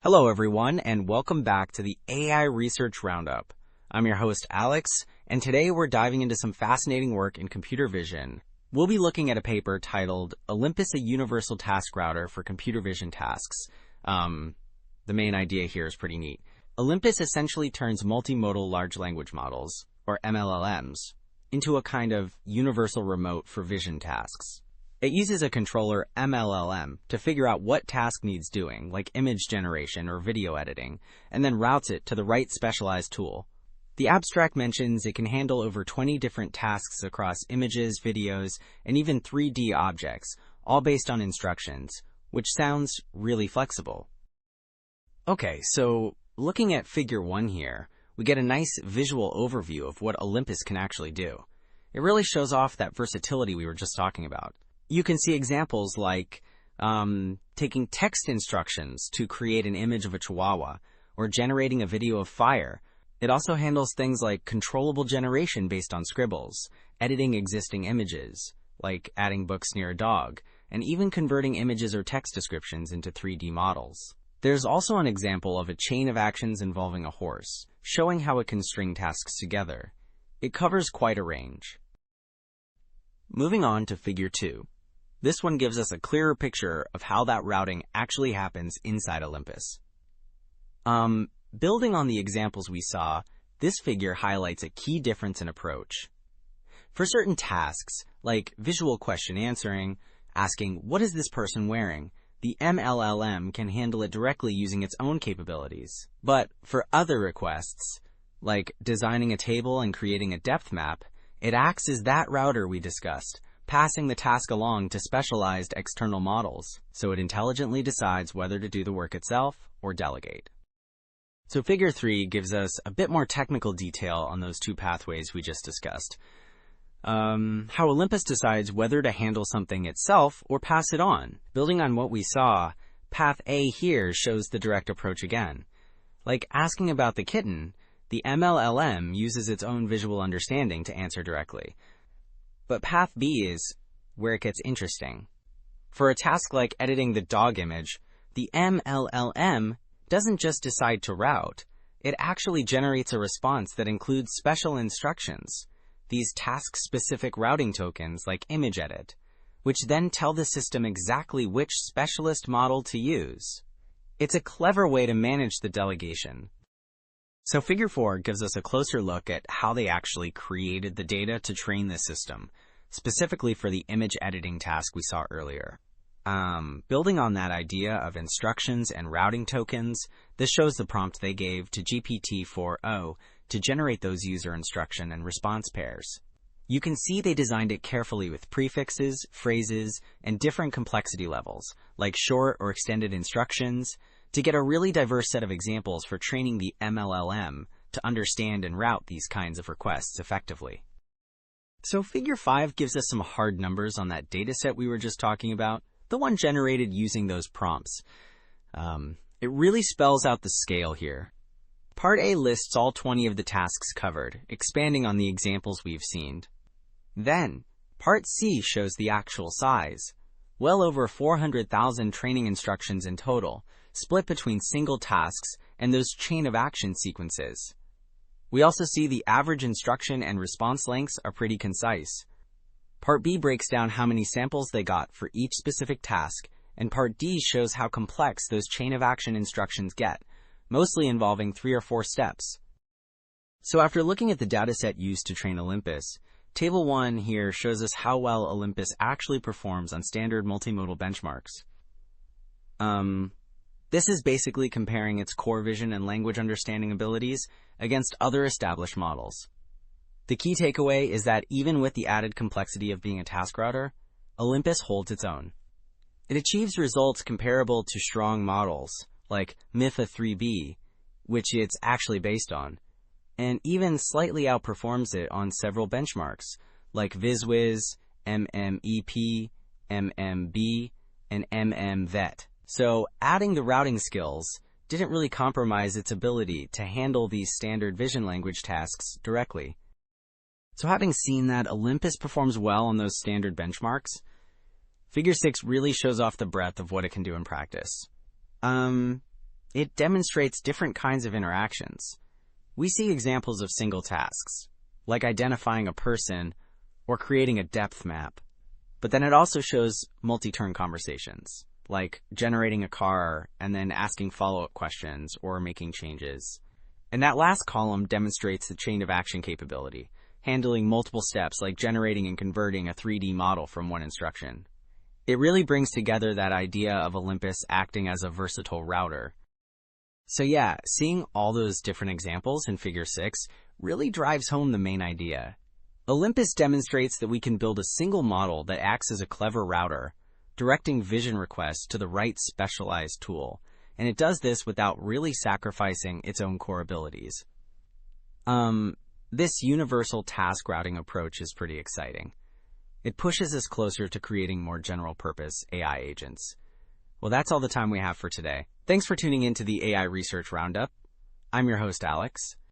Hello everyone, and welcome back to the AI Research Roundup. I'm your host Alex, and today we're diving into some fascinating work in computer vision. We'll be looking at a paper titled Olympus, a Universal Task Router for Computer Vision Tasks. The main idea here is pretty neat. Olympus essentially turns multimodal large language models, or MLLMs, into a kind of universal remote for vision tasks. It uses a controller MLLM to figure out what task needs doing, like image generation or video editing, and then routes it to the right specialized tool. The abstract mentions it can handle over 20 different tasks across images, videos, and even 3D objects, all based on instructions, which sounds really flexible. Okay, so looking at Figure 1 here, we get a nice visual overview of what Olympus can actually do. It really shows off that versatility we were just talking about. You can see examples like taking text instructions to create an image of a chihuahua or generating a video of fire. It also handles things like controllable generation based on scribbles, editing existing images, like adding books near a dog, and even converting images or text descriptions into 3D models. There's also an example of a chain of actions involving a horse, showing how it can string tasks together. It covers quite a range. Moving on to Figure 2. This one gives us a clearer picture of how that routing actually happens inside Olympus. Building on the examples we saw, this figure highlights a key difference in approach. For certain tasks, like visual question answering, asking, "What is this person wearing?" the MLLM can handle it directly using its own capabilities. But for other requests, like designing a table and creating a depth map, it acts as that router we discussed, passing the task along to specialized external models, so it intelligently decides whether to do the work itself or delegate. So Figure 3 gives us a bit more technical detail on those two pathways we just discussed. How Olympus decides whether to handle something itself or pass it on. Building on what we saw, Path A here shows the direct approach again. Like asking about the kitten, the MLLM uses its own visual understanding to answer directly. But Path B is where it gets interesting. For a task like editing the dog image, the MLLM doesn't just decide to route, it actually generates a response that includes special instructions, these task-specific routing tokens like image edit, which then tell the system exactly which specialist model to use. It's a clever way to manage the delegation. So Figure 4 gives us a closer look at how they actually created the data to train this system, specifically for the image editing task we saw earlier. Building on that idea of instructions and routing tokens, this shows the prompt they gave to GPT-4o to generate those user instruction and response pairs. You can see they designed it carefully with prefixes, phrases, and different complexity levels, like short or extended instructions, to get a really diverse set of examples for training the MLLM to understand and route these kinds of requests effectively. So Figure 5 gives us some hard numbers on that dataset we were just talking about, the one generated using those prompts. It really spells out the scale here. Part A lists all 20 of the tasks covered, expanding on the examples we've seen. Then, Part C shows the actual size, well over 400,000 training instructions in total, split between single tasks and those chain of action sequences. We also see the average instruction and response lengths are pretty concise. Part B breaks down how many samples they got for each specific task, and Part D shows how complex those chain of action instructions get, mostly involving 3 or 4 steps. So after looking at the dataset used to train Olympus, Table 1 here shows us how well Olympus actually performs on standard multimodal benchmarks. This is basically comparing its core vision and language understanding abilities against other established models. The key takeaway is that even with the added complexity of being a task router, Olympus holds its own. It achieves results comparable to strong models, like MIFA 3B, which it's actually based on, and even slightly outperforms it on several benchmarks, like VizWiz, MMEP, MMB, and MMVet. So adding the routing skills didn't really compromise its ability to handle these standard vision language tasks directly. So having seen that Olympus performs well on those standard benchmarks, Figure 6 really shows off the breadth of what it can do in practice. it demonstrates different kinds of interactions. We see examples of single tasks, like identifying a person or creating a depth map. But then it also shows multi-turn conversations, like generating a car and then asking follow-up questions or making changes. And that last column demonstrates the chain of action capability, handling multiple steps like generating and converting a 3D model from one instruction. It really brings together that idea of Olympus acting as a versatile router. So yeah, seeing all those different examples in Figure 6 really drives home the main idea. Olympus demonstrates that we can build a single model that acts as a clever router, directing vision requests to the right specialized tool, and it does this without really sacrificing its own core abilities. This universal task routing approach is pretty exciting. It pushes us closer to creating more general-purpose AI agents. Well, that's all the time we have for today. Thanks for tuning in to the AI Research Roundup. I'm your host, Alex.